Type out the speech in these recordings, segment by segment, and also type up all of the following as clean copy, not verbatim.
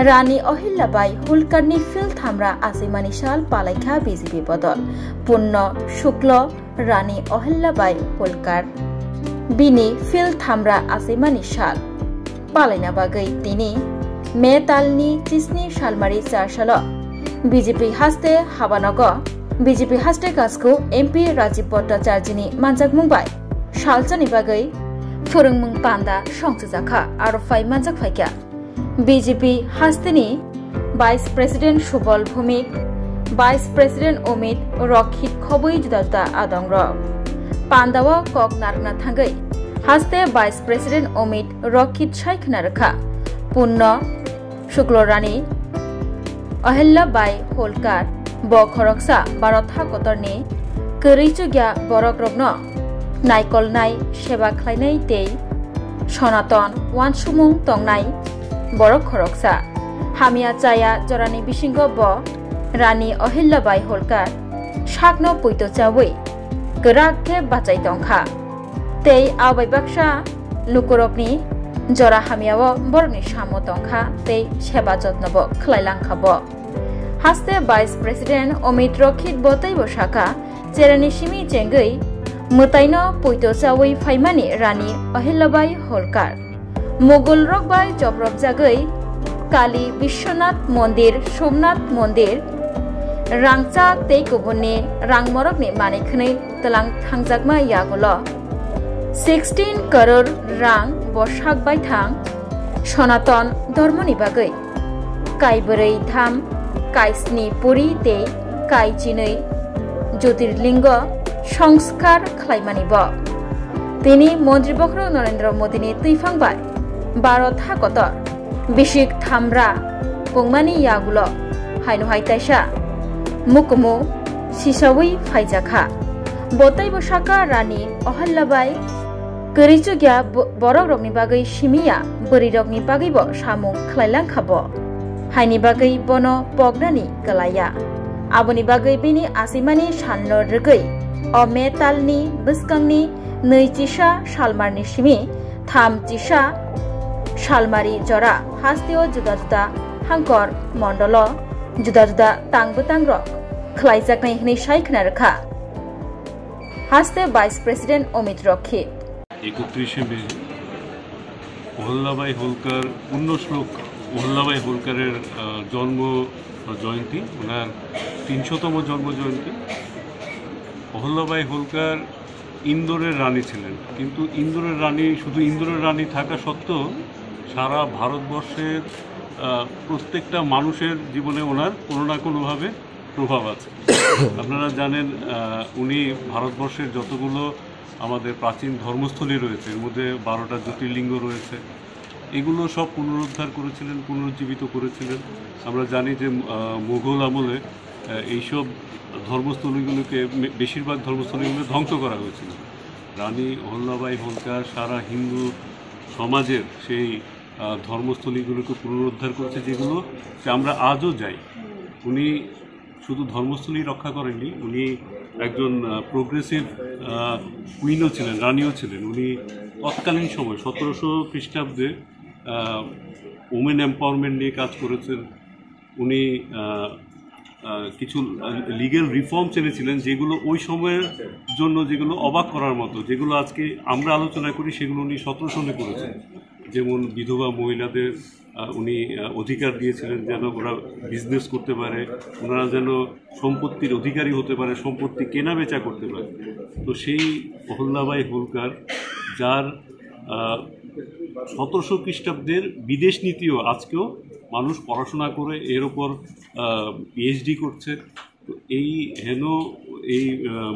রানী Ahilyabai হোলকারনি feel থামরা আসিমানি সাল পালাইখা BJP বদল পুণ্য শুক্ল রানী অহিল্যাবাই হোলকার বিনি ফিল থামরা আসিমানি সাল পালাইনা বাগৈ তিনি মে তালনি চিসনি সালমারি 4 সাল বিজেপি হাস্তে হাবানগ বিজেপি হাস্তে কাজকো এমপি রাজীব ভট্টাচার্যনি মানজাক মুंबाय सालचनि बागै फोरोंमुं पान्दा संसजाखा आरो फाइ मानजाक फाइका बीजेपी हास्तेनि vice president Subal Bhowmik vice president Amit Rakshit खबै जुदा जुदा आदं र पान्दाव कक नारना थांगै हास्ते वाइस प्रेसिडेंट अमित रक्षित साइखना रखा पुण्य शुक्ल रानी अहिल्याबाई होलकार ब खरकसा भारत हाकतरनि कैरैचुग्या बरक रग्न नायकलनाय सेवा खालायनाय तै सनातन वानसुमुं तंनाय बरक खरकसा हामिया चाया जरानि बिसिंग ब रानी अहिल्याबाई होलकार सागनो पुइतो चावै गराखे बाचाय दंखा तै आबाय बाक्सा लुकुरकनि जरा हामियाव बरनि सामो दंखा तै सेवा जत्नब खलायलांखाब हास्ते वाइस प्रेसिडेंट अमित रक्षित बतै बसाखा चेरानि सिमि चेंगै मोताइनो पुइतो चावै फाइमानि रानी अहिल्याबाई होलकार मुगल रकबाय जब्रब जागै काली विश्वनाथ मंदिर सोमनाथ मंदिर रांचा तै गुबुननि रांमरकनि मानिखनै तलां थांजागमा यागल 16 करोड़ रां बसागबाय थां सनातन धर्मनि बागै काइबरै धाम काइस्नि पुरी तै काइजिनै ज्योतिर्लिंग संस्कार खालायमानिब तिनि मन्त्री बख्र नरेंद्र मोदीनि तैफांबाय भारत हाकतर बिसिक थामरा गंमानि यागुल हायनो हायतायसा मुकुमु सिसावै फाइजाखा बतै बसाका रानी अहिल्याबाई कैरैचुग्या बरक रकनि बागै सिमिया बोरै रकनि बागैब सामुं खालायलांखाब हायनि बागै बन पगनानि गलाया आबनि बागै बिनि आसिमानि साननो रगै अमे तालनि बस्कांनि 2 सालमारनि सिमि 3 सालमारि जरा हास्तेओ जुदा जुदा हांकर मंडल जुदा जुदा तांग खलायजाकनाय हनै सायखना रखा हास्ते वाइस प्रेसिडेंट अमित रक्षित 31 मे अहिल्याबाई होलकार पुण्य श्लोक अहिल्याबाई होलकारेर जन्म जयंती ओनार 300तम जन्म जयंती अहिल्याबाई होलकार इंदोरेर रानी छिलेन किन्तु इंदोरेर रानी शुधु इंदोरेर रानी थाका सत्त्वेও सारा भारतवर्षेर प्रत्येकटा मानुषेर जीवने ओनार कोनो ना कोनो भावे प्रभाव आछे आपनारा जानेन उनी भारतवर्षेर যতগুলো আমাদের প্রাচীন ধর্মস্থলী রয়েছে এর মধ্যে 12টা জ্যোতির্লিঙ্গ রয়েছে এগুলো সব পুনরুদ্ধার করেছিলেন পুনরুজ্জীবিত করেছিলেন আমরা জানি যে মুঘল আমলে এইসব ধর্মস্থলীগুলোকে বেশিরভাগ ধর্মস্থলীগুলো ধ্বংস করা হয়েছিল রানী অহিল্যাবাই হোলকার সারা হিন্দু সমাজের সেই ধর্মস্থলীগুলোকে পুনরুদ্ধার করেছে যেগুলো আমরা আজও যাই উনি শুধু ধর্মস্থলী রক্ষা করেননি উনি একজন প্রোগ্রেসিভ কুইনও ছিলেন রানীও ছিলেন উনি তৎকালীন সময় 1700 খ্রিস্টাব্দে ওমেন এম্পাওয়ারমেন্ট নিয়ে কাজ করেছেন উনি কিছু লিগ্যাল রিফর্মস এনেছিলেন যেগুলো ওই সময়ের জন্য যেগুলো অবাক করার মতো যেগুলো আজকে আমরা আলোচনা করি সেগুলো উনি 1700 সালে করেছেন যেমন বিধবা মহিলাদের উনি অধিকার দিয়েছিলেন যেন ওরা বিজনেস করতে পারে ওনারা যেন সম্পত্তির অধিকারী হতে পারে সম্পত্তি কেনা বেচা করতে পারে তো সেই অহিল্যাবাই হোলকার যার 1700 খ্রিস্টাব্দের বিদেশ নীতিও আজকেও মানুষ পড়াশোনা করে এর উপর পিএইচডি করছে তো এই হেন এই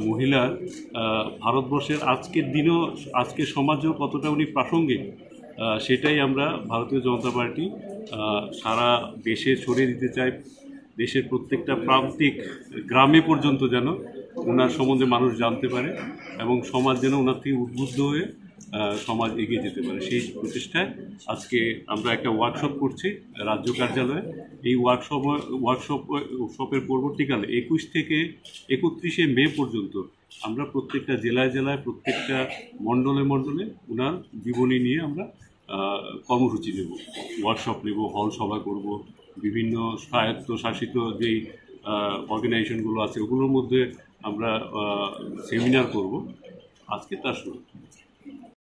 মহিলার ভারতবর্ষের আজকের দিনও আজকের সমাজেও কতটা উনি প্রাসঙ্গিক সেটাই আমরা ভারতীয় জনতা পার্টি সারা দেশে ছড়িয়ে দিতে চাই দেশের প্রত্যেকটা প্রান্তিক গ্রামে পর্যন্ত যেন ওনার সম্বন্ধে মানুষ জানতে পারে এবং সমাজ যেন ওনার থেকে উদ্বুদ্ধ হয়ে সমাজ এগিয়ে যেতে পারে সেই প্রচেষ্টায় আজকে আমরা একটা ওয়ার্কশপ করছি রাজ্য কার্যালয়ে এই ওয়ার্কশপের পরবর্তীকালে 21 থেকে 31 মে পর্যন্ত আমরা প্রত্যেকটা জেলায় জেলায় প্রত্যেকটা মণ্ডলে মণ্ডলে ওনার জীবনী নিয়ে আমরা কর্মসূচি নেব, ওয়ার্কশপ নেব, হল সভা করব, বিভিন্ন স্বায়ত্তশাসিত যেই অর্গানাইজেশনগুলো আছে ওগুলোর মধ্যে আমরা সেমিনার করব। আজকে তার শুরু।